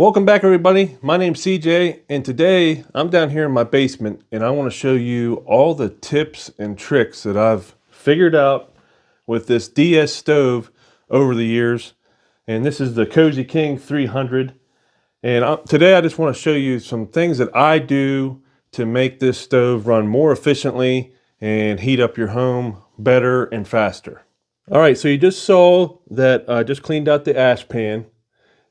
Welcome back, everybody. My name's CJ, and today I'm down here in my basement and I want to show you all the tips and tricks that I've figured out with this DS stove over the years. And this is the Cozy King 300. And today I just want to show you some things that I do to make this stove run more efficiently and heat up your home better and faster. All right, so you just saw that I just cleaned out the ash pan.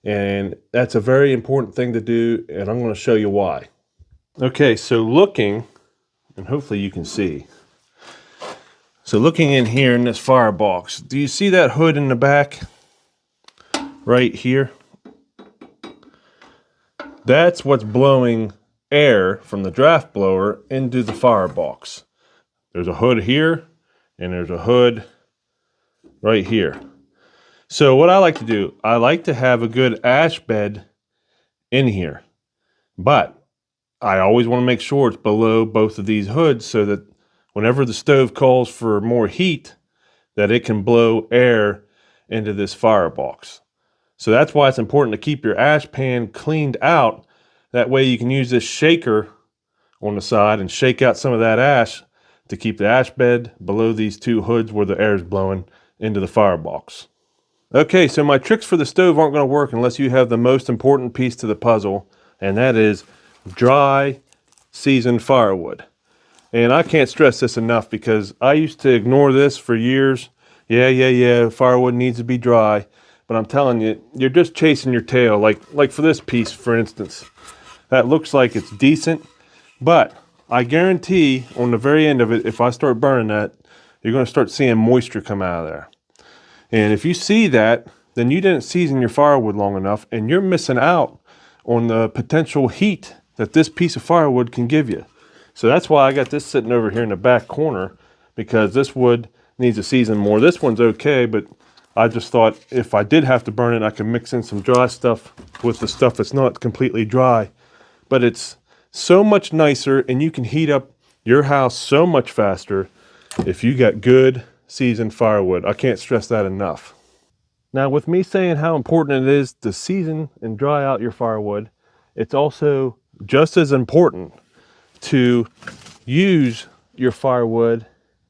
And that's a very important thing to do, and I'm going to show you why. Okay, so looking, and hopefully you can see. So looking in here in this firebox, do you see that hood in the back? Right here? That's what's blowing air from the draft blower into the firebox. There's a hood here, and there's a hood right here. So what I like to do, I like to have a good ash bed in here, but I always want to make sure it's below both of these hoods so that whenever the stove calls for more heat, that it can blow air into this firebox. So that's why it's important to keep your ash pan cleaned out. That way you can use this shaker on the side and shake out some of that ash to keep the ash bed below these two hoods where the air is blowing into the firebox. Okay, so my tricks for the stove aren't going to work unless you have the most important piece to the puzzle, and that is dry, seasoned firewood. And I can't stress this enough because I used to ignore this for years. Yeah, firewood needs to be dry. But I'm telling you, you're just chasing your tail. Like for this piece, for instance, that looks like it's decent, but I guarantee on the very end of it, if I start burning that, you're going to start seeing moisture come out of there. And if you see that, then you didn't season your firewood long enough, and you're missing out on the potential heat that this piece of firewood can give you. So that's why I got this sitting over here in the back corner, because this wood needs to season more. This one's okay, but I just thought if I did have to burn it, I could mix in some dry stuff with the stuff that's not completely dry. But it's so much nicer, and you can heat up your house so much faster if you got good seasoned firewood. I can't stress that enough. Now, with me saying how important it is to season and dry out your firewood, it's also just as important to use your firewood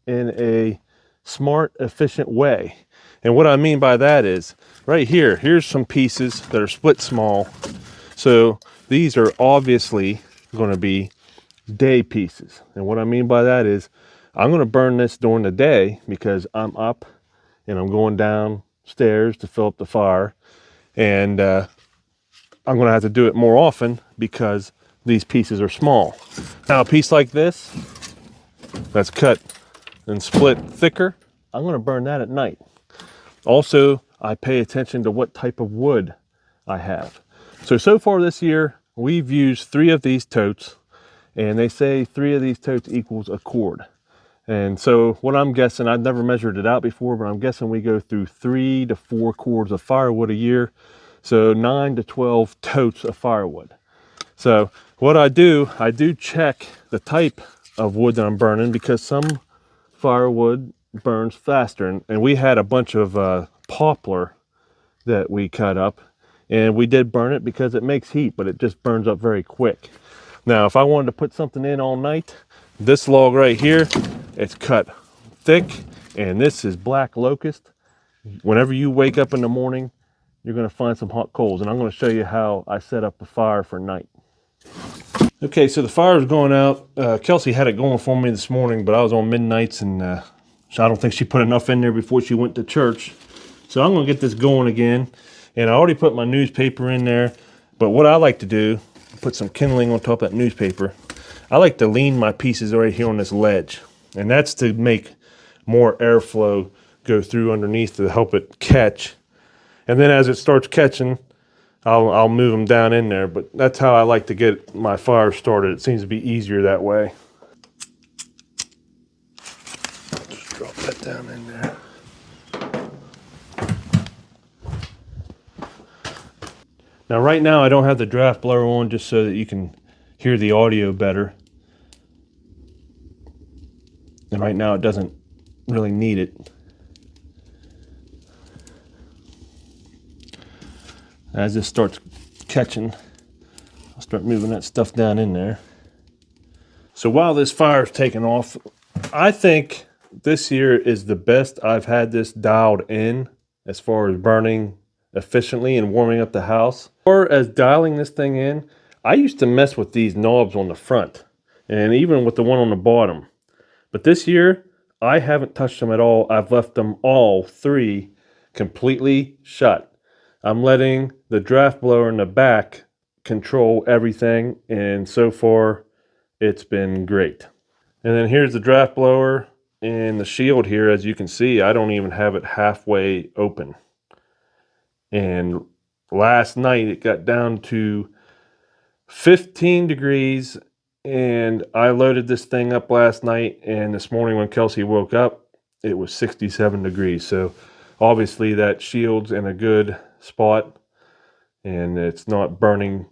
in a smart, efficient way. And what I mean by that is, right here, here's some pieces that are split small. So these are obviously going to be day pieces. And what I mean by that is, I'm going to burn this during the day because I'm up and I'm going downstairs to fill up the fire. And I'm going to have to do it more often because these pieces are small. Now, a piece like this that's cut and split thicker, I'm going to burn that at night. Also, I pay attention to what type of wood I have. So far this year, we've used 3 of these totes, and they say 3 of these totes equals a cord. And so what I'm guessing, I've never measured it out before, but I'm guessing we go through 3 to 4 cords of firewood a year. So 9 to 12 totes of firewood. So what I do check the type of wood that I'm burning, because some firewood burns faster. And we had a bunch of poplar that we cut up, and we did burn it because it makes heat, but it just burns up very quick. Now, if I wanted to put something in all night, this log right here, it's cut thick, and this is black locust. Whenever you wake up in the morning, you're going to find some hot coals, and I'm going to show you how I set up the fire for night. Okay, so the fire is going out. Kelsey had it going for me this morning, but I was on midnights, and so I don't think she put enough in there before she went to church. So I'm going to get this going again, and I already put my newspaper in there, but what I like to do, put some kindling on top of that newspaper. I like to lean my pieces right here on this ledge, and that's to make more airflow go through underneath to help it catch. And then as it starts catching, I'll move them down in there, but that's how I like to get my fire started. It seems to be easier that way. Just drop that down in there. Now right now I don't have the draft blower on, just so that you can hear the audio better. And right now it doesn't really need it. As this starts catching. I'll start moving that stuff down in there. So while this fire's taking off, I think this year is the best I've had this dialed in as far as burning efficiently and warming up the house. Or as dialing this thing in, I used to mess with these knobs on the front and even with the one on the bottom. But this year, I haven't touched them at all. I've left them all three completely shut. I'm letting the draft blower in the back control everything, and so far it's been great. And then here's the draft blower and the shield here. As you can see, I don't even have it halfway open. And last night it got down to 15 degrees, and I loaded this thing up last night, and this morning when Kelsey woke up, it was 67 degrees. So obviously that shield's in a good spot and it's not burning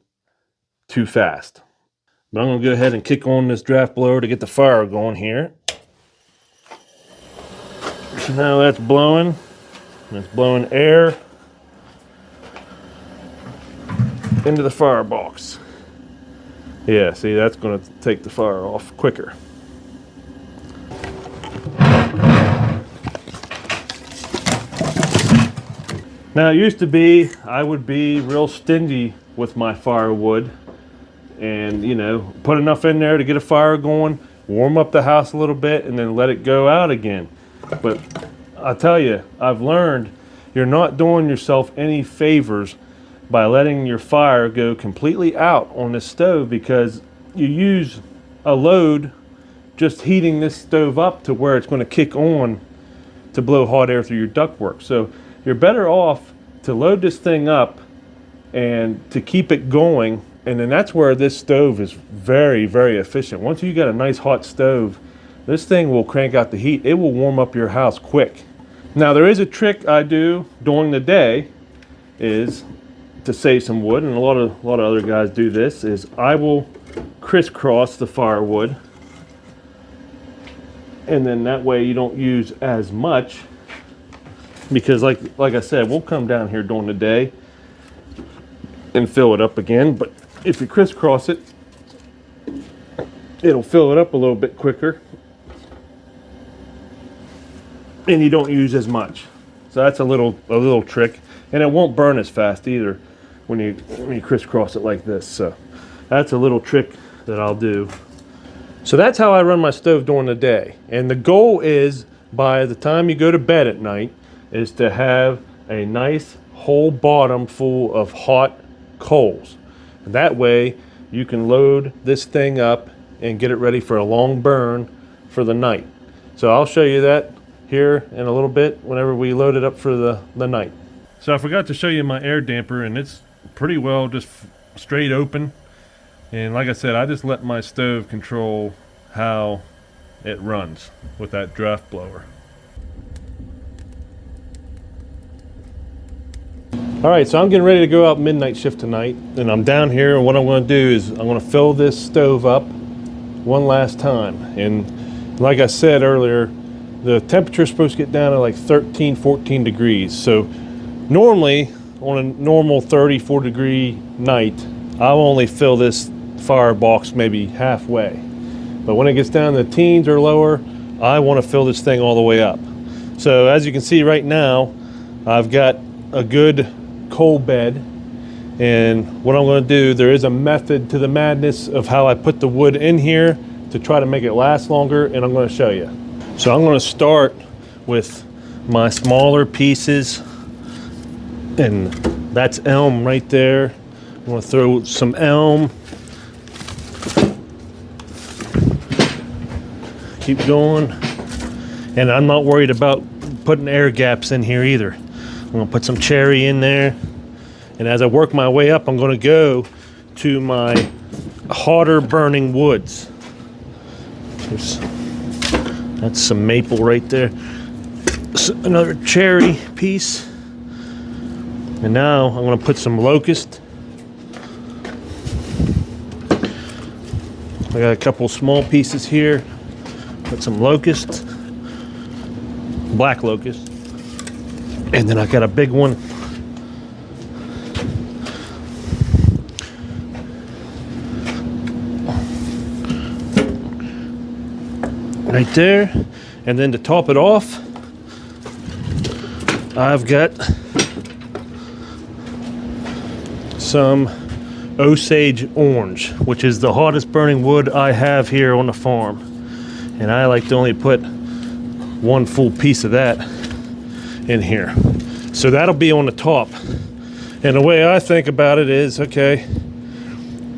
too fast. But I'm going to go ahead and kick on this draft blower to get the fire going here. So now that's blowing. It's blowing air into the firebox. Yeah, see, that's going to take the fire off quicker. Now it used to be I would be real stingy with my firewood and, you know, put enough in there to get a fire going, warm up the house a little bit, and then let it go out again. But I tell you, I've learned you're not doing yourself any favors by letting your fire go completely out on this stove, because you use a load just heating this stove up to where it's going to kick on to blow hot air through your ductwork. So you're better off to load this thing up and to keep it going. And then that's where this stove is very, very efficient. Once you got a nice hot stove, this thing will crank out the heat. It will warm up your house quick. Now there is a trick I do during the day is to save some wood, and a lot of other guys do this, is I will crisscross the firewood, and then that way you don't use as much, because like I said, we'll come down here during the day and fill it up again. But if you crisscross it, it'll fill it up a little bit quicker and you don't use as much. So that's a little trick, and it won't burn as fast either when you crisscross it like this. So that's a little trick that I'll do. So that's how I run my stove during the day. And the goal is, by the time you go to bed at night, is to have a nice whole bottom full of hot coals. And that way you can load this thing up and get it ready for a long burn for the night. So I'll show you that here in a little bit whenever we load it up for the night. So I forgot to show you my air damper, and it's pretty well just straight open. And like I said, I just let my stove control how it runs with that draft blower. All right, so I'm getting ready to go out midnight shift tonight, and I'm down here, and what I'm going to do is I'm going to fill this stove up one last time. And like I said earlier, the temperature is supposed to get down to like 13, 14 degrees. So normally on a normal 34 degree night, I'll only fill this firebox maybe halfway. But when it gets down to the teens or lower, I want to fill this thing all the way up. So as you can see right now, I've got a good coal bed, and what I'm going to do, there is a method to the madness of how I put the wood in here to try to make it last longer, and I'm going to show you. So I'm going to start with my smaller pieces, and that's elm right there. I'm going to throw some elm, keep going, and I'm not worried about putting air gaps in here either. I'm going to put some cherry in there, and as I work my way up, I'm going to go to my hotter burning woods. That's some maple right there. Another cherry piece. And now I'm going to put some locust. I got a couple small pieces here. Put some locust, black locust. And then I got a big one right there. And then to top it off, I've got some Osage orange, which is the hottest burning wood I have here on the farm. And I like to only put one full piece of that in here. So that'll be on the top. And the way I think about it is, okay,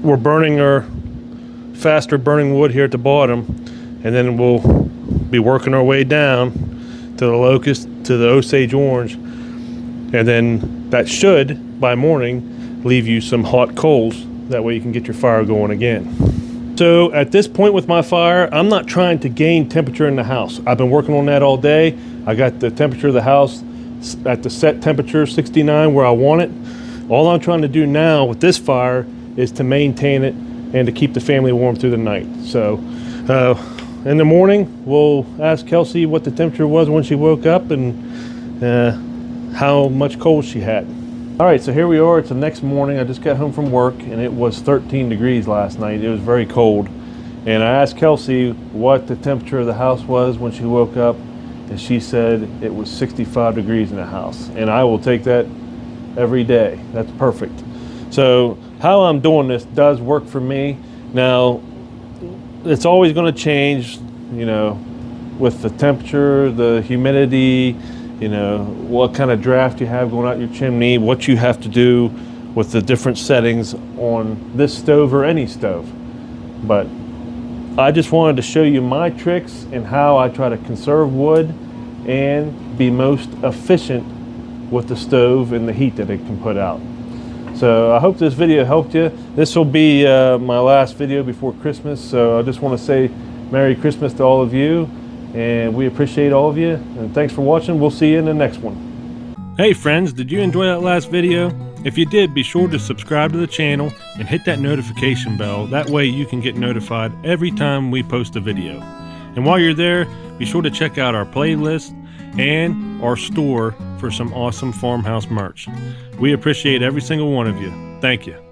we're burning our faster burning wood here at the bottom, and then we'll be working our way down to the locust, to the Osage orange, and then that should, by morning, leave you some hot coals. That way you can get your fire going again. So at this point with my fire, I'm not trying to gain temperature in the house. I've been working on that all day. I got the temperature of the house at the set temperature, 69, where I want it. All I'm trying to do now with this fire is to maintain it and to keep the family warm through the night. So in the morning, we'll ask Kelsey what the temperature was when she woke up and how much cold she had. All right, so here we are. It's the next morning. I just got home from work, and it was 13 degrees last night. It was very cold. And I asked Kelsey what the temperature of the house was when she woke up, and she said it was 65 degrees in the house. And I will take that every day. That's perfect. So how I'm doing this does work for me. Now, it's always going to change, you know, with the temperature, the humidity, you know, what kind of draft you have going out your chimney, what you have to do with the different settings on this stove or any stove. But I just wanted to show you my tricks and how I try to conserve wood and be most efficient with the stove and the heat that it can put out. So I hope this video helped you. This will be my last video before Christmas, so I just want to say Merry Christmas to all of you, and we appreciate all of you, and thanks for watching. We'll see you in the next one. Hey friends, did you enjoy that last video? If you did, be sure to subscribe to the channel and hit that notification bell. That way you can get notified every time we post a video. And while you're there, be sure to check out our playlist and our store for some awesome farmhouse merch. We appreciate every single one of you. Thank you.